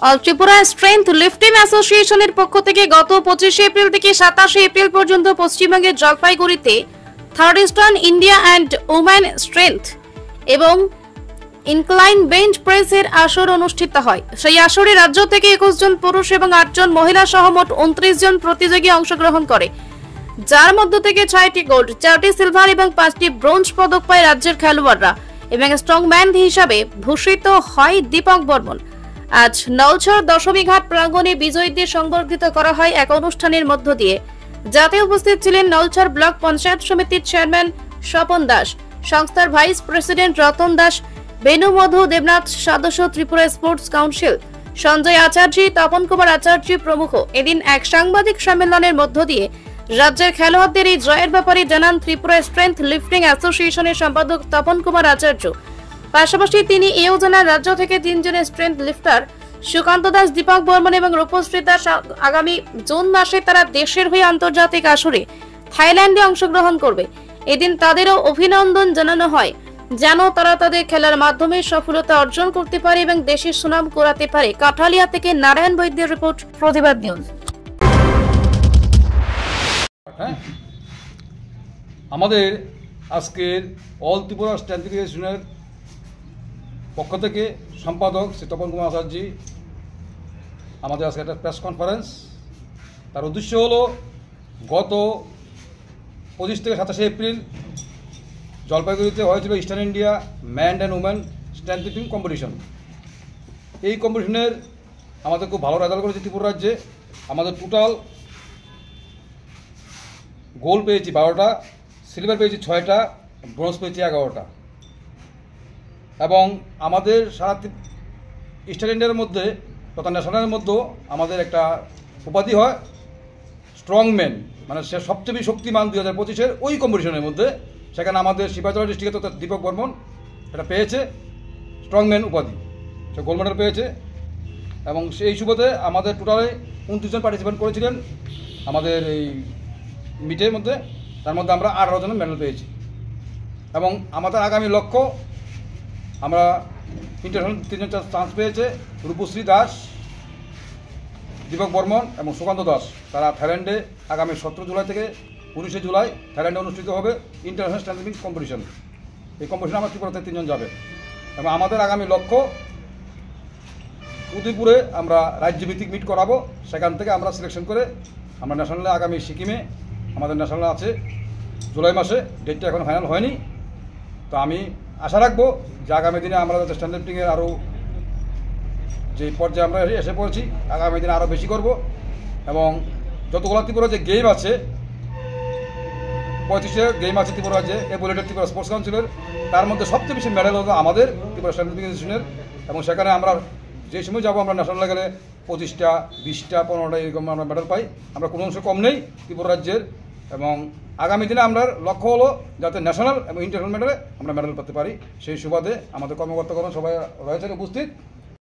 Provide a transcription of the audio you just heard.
All Tripura strength lifting অ্যাসোসিয়েশনের পক্ষ থেকে গত 25 এপ্রিল থেকে 27 এপ্রিল পর্যন্ত পশ্চিমবঙ্গের জলপাইগুড়িতে third eastern India and women strength এবং ইনক্লাইন বেঞ্চ প্রেসের আসর অনুষ্ঠিত হয়। সেই আসরে রাজ্য থেকে 21 জন পুরুষ এবং 8 জন মহিলা সহ মোট 29 জন প্রতিযোগী অংশগ্রহণ করে, যার মধ্য থেকে 6টি গোল্ড, 4টি সিলভার এবং 5টি ব্রোঞ্জ পদক পায় রাজ্যের খেলোয়াড়রা এবং স্ট্রংম্যান হিসাবে ভূষিত হয় দীপক বর্মন। আজ নলছর দশমী ঘাট প্রাঙ্গণে বিজয়ীদের সংবর্ধিত করা হয় এক অনুষ্ঠানের মধ্য দিয়ে, যাতে উপস্থিত ছিলেন নলছর ব্লক পঞ্চায়েত সমিতির চেয়ারম্যান স্বপন দাস, সংস্থার ভাইস প্রেসিডেন্ট রতন দাস, বেনুমধু দেবনাথ সদস্য, ত্রিপুরা স্পোর্টস কাউন্সিল সঞ্জয় আচার্য, তপন কুমার আচার্য প্রমুখ। এদিন এক সাংবাদিক সম্মেলনের মধ্য দিয়ে রাজ্যের খেলোয়াড়দের এই জয়ের ব্যাপারে জানান ত্রিপুরা স্ট্রেংথ লিফটিং অ্যাসোসিয়েশনের সম্পাদক তপন কুমার আচার্য। পাশাপাশি তিনি এও জানান রাজ্য থেকে 3 জনের স্ট্রেংথ লিফটার সুকান্ত দাস, দীপক বর্মন এবং রূপশ্রী দাস আগামী জুন মাসে তারা দেশের হয়ে আন্তর্জাতিক আসরে থাইল্যান্ডে অংশগ্রহণ করবে। এদিন তাদেরও অভিনন্দন জানানো হয় যেন তারা তাদের খেলার মাধ্যমে সফলতা অর্জন করতে পারে এবং দেশের সুনাম করাতে পারে। কাঠালিয়া থেকে নারায়ণ বৈদ্যের রিপোর্ট, প্রতিবাদ নিউজ। আমাদের আজকের অল ত্রিপুরা স্ট্রেংথ অ্যাসোসিয়েশনের পক্ষ থেকে সম্পাদক শ্রী তপন কুমার আচার্য আমাদের আজকে একটা প্রেস কনফারেন্স। তার উদ্দেশ্য হলো গত 25 থেকে 27 এপ্রিল জলপাইগুড়িতে হয়েছিল eastern India man and women strength lifting competition. এই কম্পিটিশনের আমাদের খুব ভালো রেজাল্ট করেছে ত্রিপুরা রাজ্যে। আমাদের টোটাল গোল্ড পেয়েছি 12টা, সিলভার পেয়েছি 6টা, ব্রোঞ্জ পেয়েছি 11টা। এবং আমাদের সারা ইস্টার্ন ইন্ডিয়ার মধ্যে তথা ন্যাশনালের মধ্যেও আমাদের একটা উপাধি হয় স্ট্রংম্যান, মানে সে সবচেয়ে বেশি শক্তিমান 2025-এর ওই কম্পিটিশনের মধ্যে। সেখানে আমাদের সিপাহীজলা ডিস্ট্রিক্টে তথা দীপক বর্মন এটা পেয়েছে স্ট্রংম্যান উপাধি, সে গোল্ড মেডেল পেয়েছে। এবং সেই সুবাদে আমাদের টোটালে 29 জন পার্টিসিপেন্ট করেছিলেন আমাদের এই মিটের মধ্যে, তার মধ্যে আমরা 18 জনের মেডেল পেয়েছি। এবং আমাদের আগামী লক্ষ্য, আমরা ইন্টারন্যাশনাল 3 জন চান্স পেয়েছে, রূপশ্রী দাস, দীপক বর্মন এবং সুকান্ত দাস। তারা থাইল্যান্ডে আগামী 17 জুলাই থেকে 19 জুলাই থাইল্যান্ডে অনুষ্ঠিত হবে ইন্টারন্যাশনাল স্ট্রেংথ লিফটিং কম্পিটিশন। এই কম্পিটিশনে আমার ত্রিপুরাতে 3 জন যাবে। এবং আমাদের আগামী লক্ষ্য উদয়পুরে আমরা রাজ্যভিত্তিক মিট করাবো, সেখান থেকে আমরা সিলেকশন করে আমরা ন্যাশনালে আগামী সিকিমে আমাদের ন্যাশনাল আছে জুলাই মাসে, ডেটটা এখন ফাইনাল হয়নি। তো আমি আশা রাখবো যে আগামী দিনে আমরা যাতে স্ট্যান্ড লিফটিংয়ের আরও যে পর্যায়ে আমরা এসে পড়েছি আগামী দিনে আরও বেশি করব। এবং যতগুলো ত্রিপুরা যে গেম আছে, 35 গেম আছে ত্রিপুরা রাজ্যে এভুলেটেড ত্রিপুরা স্পোর্টস কাউন্সিলের, তার মধ্যে সবচেয়ে বেশি মেডেল হলো আমাদের ত্রিপুরা স্ট্যান্ড লিফটিং অ্যাসোসিয়েশনের। এবং সেখানে আমরা যে সময় যাবো আমরা ন্যাশনাল লেভেলে 25টা, 20টা, 15টা এরকম আমরা মেডেল পাই। আমরা কোনো অংশ কম নেই ত্রিপুরা রাজ্যের। এবং আগামী দিনে আমরা লক্ষ্য হলো যাতে ন্যাশনাল এবং ইন্টারন্যাশনাল মেডেলে আমরা মেডেল পেতে পারি। সেই সুবাদে আমাদের কর্মকর্তাগণ সবাই রয়েছেন উপস্থিত।